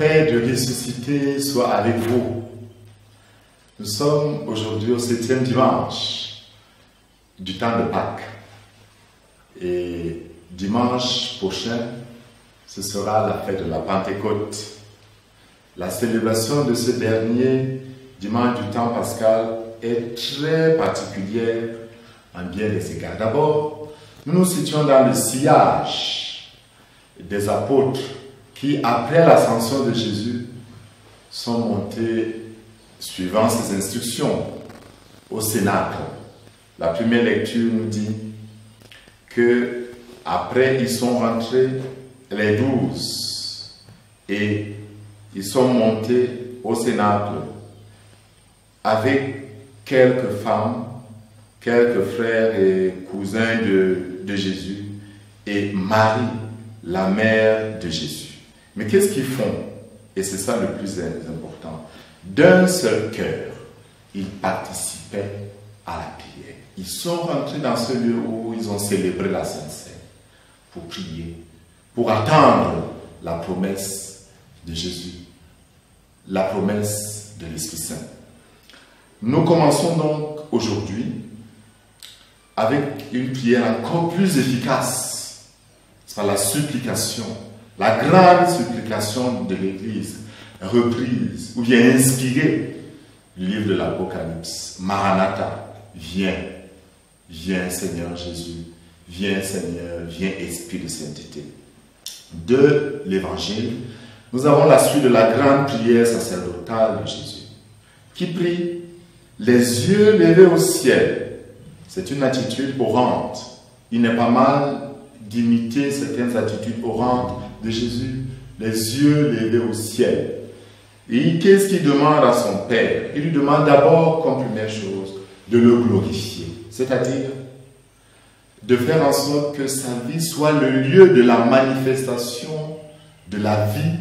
paix de ressuscité soit avec vous. Nous sommes aujourd'hui au 7e dimanche du temps de Pâques. Et dimanche prochain, ce sera la fête de la Pentecôte. La célébration de ce dernier dimanche du temps pascal est très particulière en bien des égards. D'abord, nous nous situons dans le sillage des apôtres qui, après l'ascension de Jésus, sont montés suivant ses instructions au Cénacle. La première lecture nous dit que après ils sont rentrés les 12 et ils sont montés au Cénacle avec quelques femmes, quelques frères et cousins de Jésus et Marie, la mère de Jésus. Mais qu'est-ce qu'ils font? Et c'est ça le plus important. D'un seul cœur, ils participaient à la prière. Ils sont rentrés dans ce lieu où ils ont célébré la Sainte Seine pour prier, pour attendre la promesse de Jésus, la promesse de l'Esprit Saint. Nous commençons donc aujourd'hui avec une prière encore plus efficace. C'est la supplication, la grande supplication de l'Église, reprise ou bien inspirée du livre de l'Apocalypse. Maranatha, viens, viens Seigneur Jésus, viens Seigneur, viens Esprit de sainteté. De l'Évangile, nous avons la suite de la grande prière sacerdotale de Jésus, qui prie les yeux levés au ciel. C'est une attitude orante. Il n'est pas mal d'imiter certaines attitudes orantes de Jésus, les yeux levés au ciel. Et qu'est-ce qu'il demande à son Père? Il lui demande d'abord, comme première chose, de le glorifier, c'est-à-dire de faire en sorte que sa vie soit le lieu de la manifestation de la vie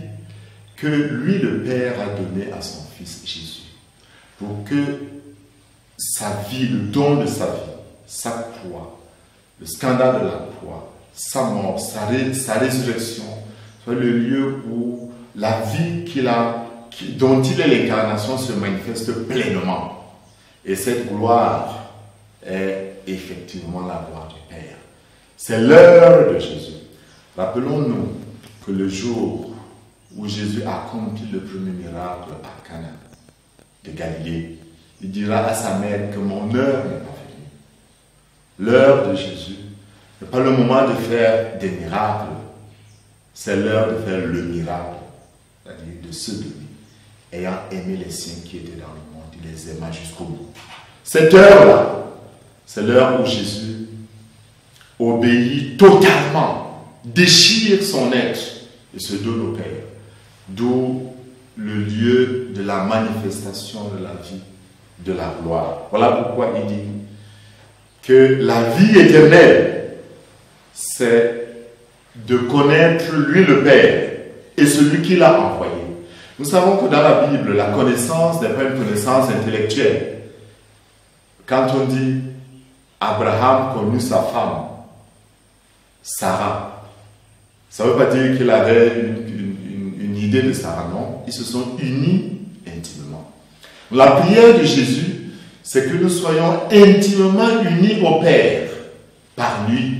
que lui, le Père, a donnée à son Fils Jésus. Pour que sa vie, le don de sa vie, sa croix, le scandale de la croix, sa mort, sa résurrection, soit le lieu où la vie dont il est l'incarnation se manifeste pleinement. Et cette gloire est effectivement la gloire du Père. C'est l'heure de Jésus. Rappelons-nous que le jour où Jésus accomplit le premier miracle à Cana de Galilée, il dira à sa mère que mon heure n'est pas venue. L'heure de Jésus n'est pas le moment de faire des miracles, c'est l'heure de faire le miracle, c'est-à-dire de se donner. Ayant aimé les siens qui étaient dans le monde, il les aima jusqu'au bout. Cette heure-là, c'est l'heure où Jésus obéit totalement, déchire son être et se donne au Père. D'où le lieu de la manifestation de la vie, de la gloire. Voilà pourquoi il dit que la vie éternelle, c'est de connaître lui le Père et celui qui l'a envoyé. Nous savons que dans la Bible, la connaissance n'est pas une connaissance intellectuelle. Quand on dit Abraham connut sa femme, Sarah, ça ne veut pas dire qu'il avait une idée de Sarah, non. Ils se sont unis intimement. La prière de Jésus, c'est que nous soyons intimement unis au Père par lui.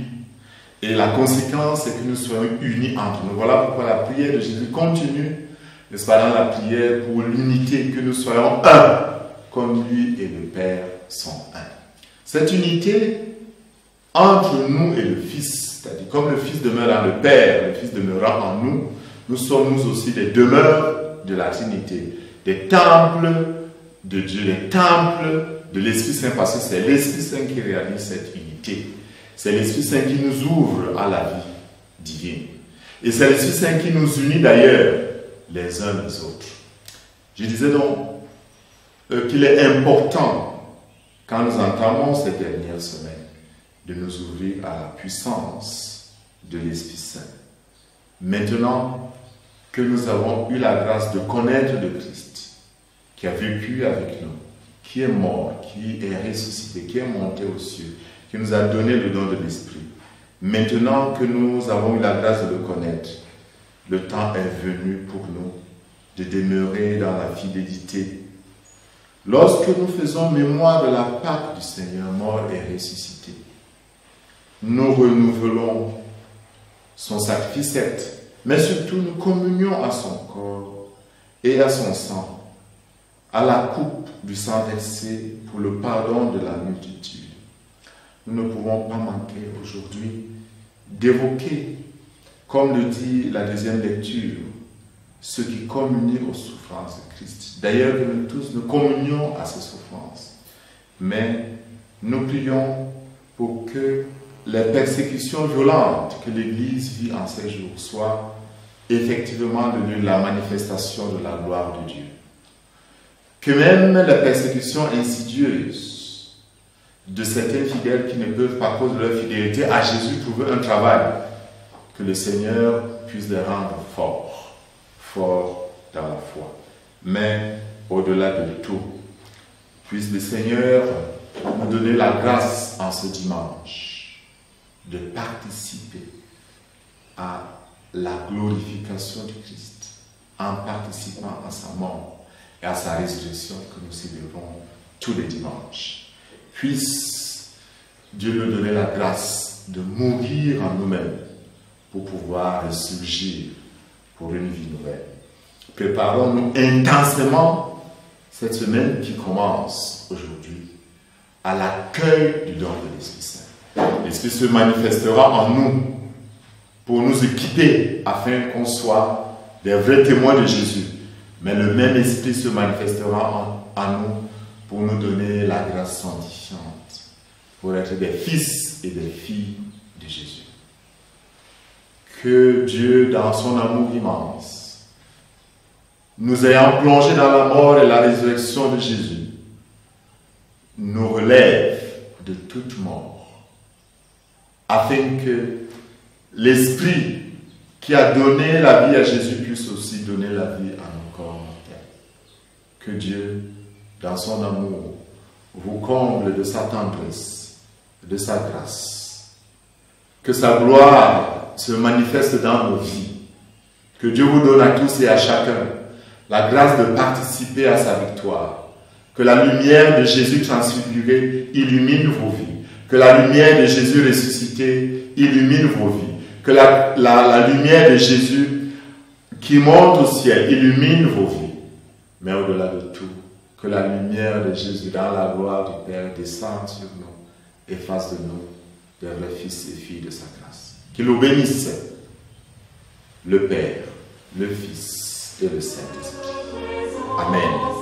Et la conséquence, c'est que nous soyons unis entre nous. Voilà pourquoi la prière de Jésus continue, n'est-ce pas, dans la prière pour l'unité, que nous soyons un, comme lui et le Père sont un. Cette unité entre nous et le Fils, c'est-à-dire comme le Fils demeure dans le Père, le Fils demeurant en nous, nous sommes nous aussi des demeures de la Trinité, des temples de Dieu, des temples de l'Esprit Saint, parce que c'est l'Esprit Saint qui réalise cette unité. C'est l'Esprit Saint qui nous ouvre à la vie divine. Et c'est l'Esprit Saint qui nous unit d'ailleurs les uns les autres. Je disais donc qu'il est important, quand nous entamons cette dernière semaine, de nous ouvrir à la puissance de l'Esprit Saint. Maintenant que nous avons eu la grâce de connaître le Christ, qui a vécu avec nous, qui est mort, qui est ressuscité, qui est monté aux cieux, qui nous a donné le don de l'Esprit. Maintenant que nous avons eu la grâce de le connaître, le temps est venu pour nous de demeurer dans la fidélité. Lorsque nous faisons mémoire de la Pâque du Seigneur mort et ressuscité, nous renouvelons son sacrifice, mais surtout nous communions à son corps et à son sang, à la coupe du sang versé pour le pardon de la multitude. Nous ne pouvons pas manquer aujourd'hui d'évoquer, comme le dit la deuxième lecture, ceux qui communient aux souffrances de Christ. D'ailleurs, que nous tous, nous communions à ces souffrances. Mais nous prions pour que les persécutions violentes que l'Église vit en ces jours soient effectivement devenues la manifestation de la gloire de Dieu. Que même les persécutions insidieuses de certains fidèles qui ne peuvent, par cause de leur fidélité à Jésus, trouver un travail, que le Seigneur puisse les rendre forts dans la foi. Mais au-delà de tout, puisse le Seigneur nous donner la grâce en ce dimanche de participer à la glorification du Christ en participant à sa mort et à sa résurrection que nous célébrons tous les dimanches. Puisse Dieu nous donner la grâce de mourir en nous-mêmes pour pouvoir ressurgir pour une vie nouvelle. Préparons-nous intensément cette semaine qui commence aujourd'hui à l'accueil du don de l'Esprit Saint. L'Esprit se manifestera en nous pour nous équiper afin qu'on soit des vrais témoins de Jésus. Mais le même Esprit se manifestera en nous pour nous donner la grâce sanctifiante, pour être des fils et des filles de Jésus. Que Dieu, dans son amour immense, nous ayant plongés dans la mort et la résurrection de Jésus, nous relève de toute mort, afin que l'Esprit qui a donné la vie à Jésus puisse aussi donner la vie à nos corps mortels. Que Dieu, dans son amour, vous comble de sa tendresse, de sa grâce. Que sa gloire se manifeste dans nos vies. Que Dieu vous donne à tous et à chacun la grâce de participer à sa victoire. Que la lumière de Jésus transfiguré illumine vos vies. Que la lumière de Jésus ressuscité illumine vos vies. Que la lumière de Jésus qui monte au ciel illumine vos vies. Mais au-delà de tout, que la lumière de Jésus dans la gloire du Père descende sur nous et fasse de nous des vrais fils et filles de sa grâce. Qu'il nous bénisse, le Père, le Fils et le Saint-Esprit. Amen.